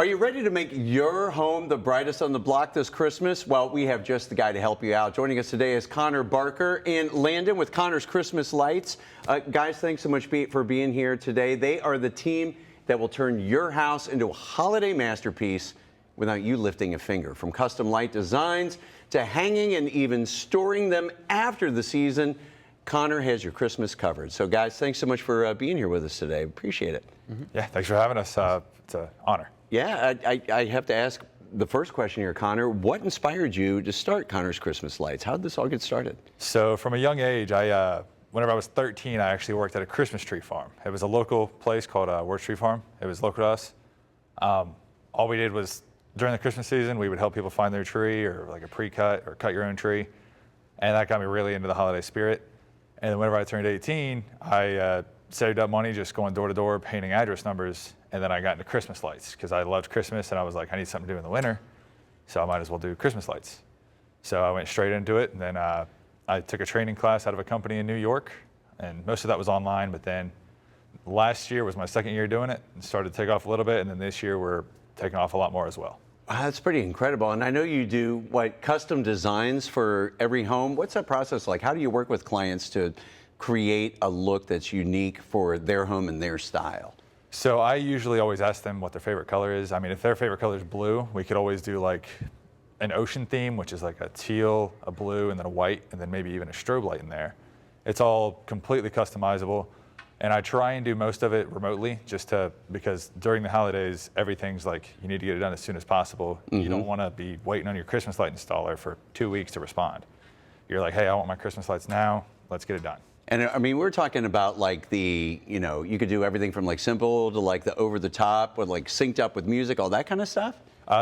Are you ready to make your home the brightest on the block this Christmas? Well, we have just the guy to help you out. Joining us today is Conor Barker in Landon with Conor's Christmas Lights. Guys, thanks so much for being here today. They are the team that will turn your house into a holiday masterpiece without you lifting a finger. From custom light designs to hanging and even storing them after the season, Conor has your Christmas covered. So guys, thanks so much for being here with us today. Appreciate it. Yeah, thanks for having us. It's an honor. Yeah, I have to ask the first question here, Conor. What inspired you to start Conor's Christmas Lights? How did this all get started? So from a young age, whenever I was 13, I actually worked at a Christmas tree farm. It was a local place called Worth Tree Farm. It was local to us. All we did was, during the Christmas season, we would help people find their tree or like a pre-cut or cut your own tree. And that got me really into the holiday spirit. And then whenever I turned 18, I saved up money just going door to door, painting address numbers. And then I got into Christmas lights because I loved Christmas and I was like, I need something to do in the winter. So I might as well do Christmas lights. So I went straight into it. And then I took a training class out of a company in New York. And most of that was online. But then last year was my second year doing it and started to take off a little bit. And then this year we're taking off a lot more as well. Wow, that's pretty incredible. And I know you do custom designs for every home. What's that process like? How do you work with clients to create a look that's unique for their home and their style? So I usually always ask them what their favorite color is. I mean, if their favorite color is blue, we could always do like an ocean theme, which is like a teal, a blue, and then a white, and then maybe even a strobe light in there. It's all completely customizable. And I try and do most of it remotely because during the holidays, everything's like, you need to get it done as soon as possible. Mm-hmm. You don't want to be waiting on your Christmas light installer for 2 weeks to respond. You're like, hey, I want my Christmas lights now. Let's get it done. And I mean, we're talking about like you could do everything from like simple to like the over the top with like synced up with music, all that kind of stuff?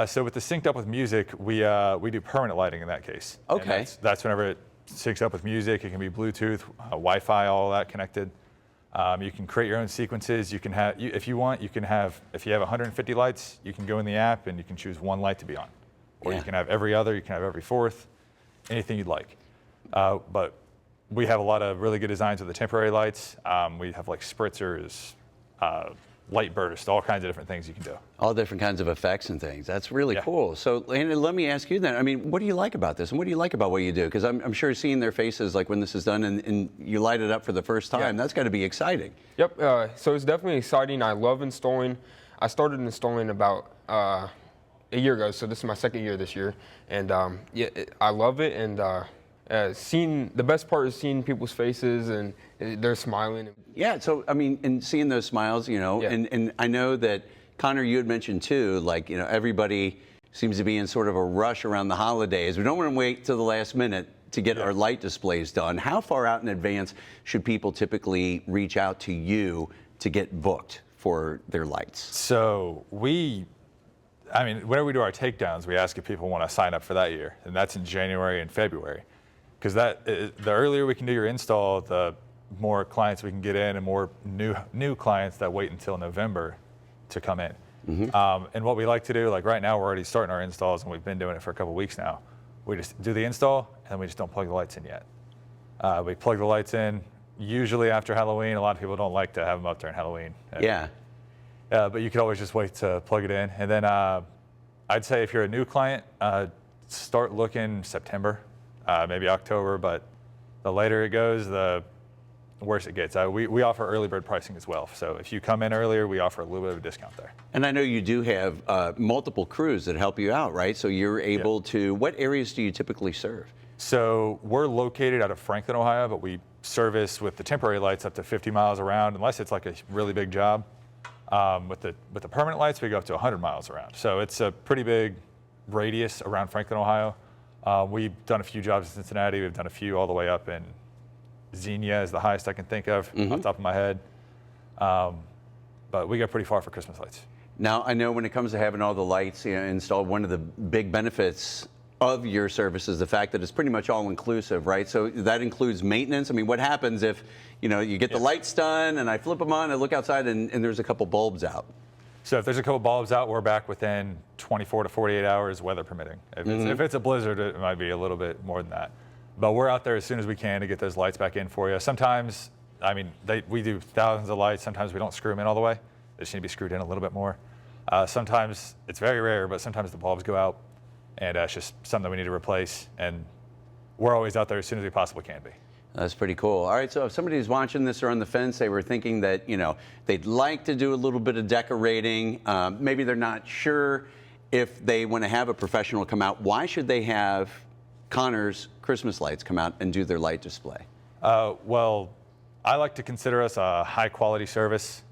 So with the synced up with music, we do permanent lighting in that case. Okay. And that's whenever it syncs up with music. It can be Bluetooth, Wi-Fi, all that connected. You can create your own sequences. You can have, if you want, if you have 150 lights, you can go in the app and you can choose one light to be on. Or you can have every other, you can have every fourth, anything you'd like. But we have a lot of really good designs with the temporary lights. We have like spritzers, light bursts, all kinds of different things you can do. All different kinds of effects and things. That's really cool. So, Landon, let me ask you then. I mean, what do you like about this, and what do you like about what you do? Because I'm sure seeing their faces, like when this is done and you light it up for the first time, that's got to be exciting. Yep. So it's definitely exciting. I love installing. I started installing about a year ago, so this is my second year this year, and I love it. And the best part is seeing people's faces and they're smiling. Yeah, so I mean, and seeing those smiles, and I know that, Conor, you had mentioned too, like, everybody seems to be in sort of a rush around the holidays. We don't want to wait till the last minute to get our light displays done. How far out in advance should people typically reach out to you to get booked for their lights? So whenever we do our takedowns, we ask if people want to sign up for that year, and that's in January and February. Because the earlier we can do your install, the more clients we can get in and more new clients that wait until November to come in. Mm-hmm. And what we like to do, like right now we're already starting our installs and we've been doing it for a couple weeks now. We just do the install and then we just don't plug the lights in yet. We plug the lights in usually after Halloween. A lot of people don't like to have them up during Halloween. But you could always just wait to plug it in. And then I'd say if you're a new client, start looking September. Maybe October, but the later it goes, the worse it gets. We offer early bird pricing as well. So if you come in earlier, we offer a little bit of a discount there. And I know you do have multiple crews that help you out, right? So you're able to, what areas do you typically serve? So we're located out of Franklin, Ohio, but we service with the temporary lights up to 50 miles around, unless it's like a really big job. With the permanent lights, we go up to 100 miles around. So it's a pretty big radius around Franklin, Ohio. We've done a few jobs in Cincinnati. We've done a few all the way up in Xenia is the highest I can think of off the top of my head. But we got pretty far for Christmas lights. Now, I know when it comes to having all the lights installed, one of the big benefits of your service is the fact that it's pretty much all inclusive, right? So that includes maintenance. I mean, what happens if, you get the lights done and I flip them on, I look outside and there's a couple bulbs out? So if there's a couple bulbs out, we're back within 24 to 48 hours, weather permitting. If it's a blizzard, it might be a little bit more than that. But we're out there as soon as we can to get those lights back in for you. Sometimes, we do thousands of lights. Sometimes we don't screw them in all the way. They just need to be screwed in a little bit more. Sometimes it's very rare, but sometimes the bulbs go out, and it's just something we need to replace. And we're always out there as soon as we possibly can be. That's pretty cool. All right, so if somebody's watching this or on the fence, they were thinking that, they'd like to do a little bit of decorating. Maybe they're not sure if they want to have a professional come out. Why should they have Conor's Christmas lights come out and do their light display? Well, I like to consider us a high-quality service.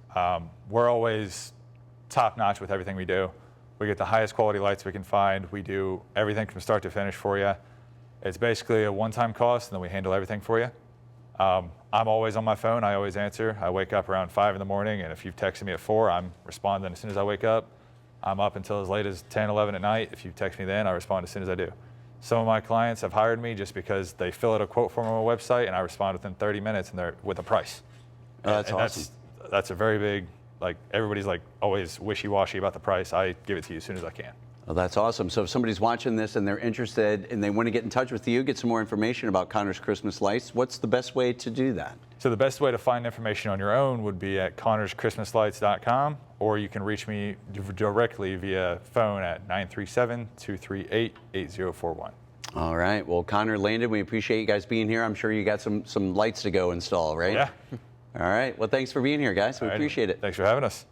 We're always top-notch with everything we do. We get the highest quality lights we can find. We do everything from start to finish for you. It's basically a one-time cost, and then we handle everything for you. I'm always on my phone. I always answer. I wake up around 5 in the morning, and if you've texted me at 4, I'm responding as soon as I wake up. I'm up until as late as 10, 11 at night. If you text me then, I respond as soon as I do. Some of my clients have hired me just because they fill out a quote form on my website, and I respond within 30 minutes, and they're with a price. Oh, that's awesome. That's a very big, everybody's always wishy-washy about the price. I give it to you as soon as I can. Well, that's awesome. So if somebody's watching this and they're interested and they want to get in touch with you, get some more information about Conor's Christmas lights, what's the best way to do that? So the best way to find information on your own would be at conorschristmaslights.com, or you can reach me directly via phone at 937-238-8041. All right. Well, Conor, Landon, we appreciate you guys being here. I'm sure you got some lights to go install, right? Yeah. All right. Well, thanks for being here, guys. We appreciate it. Thanks for having us.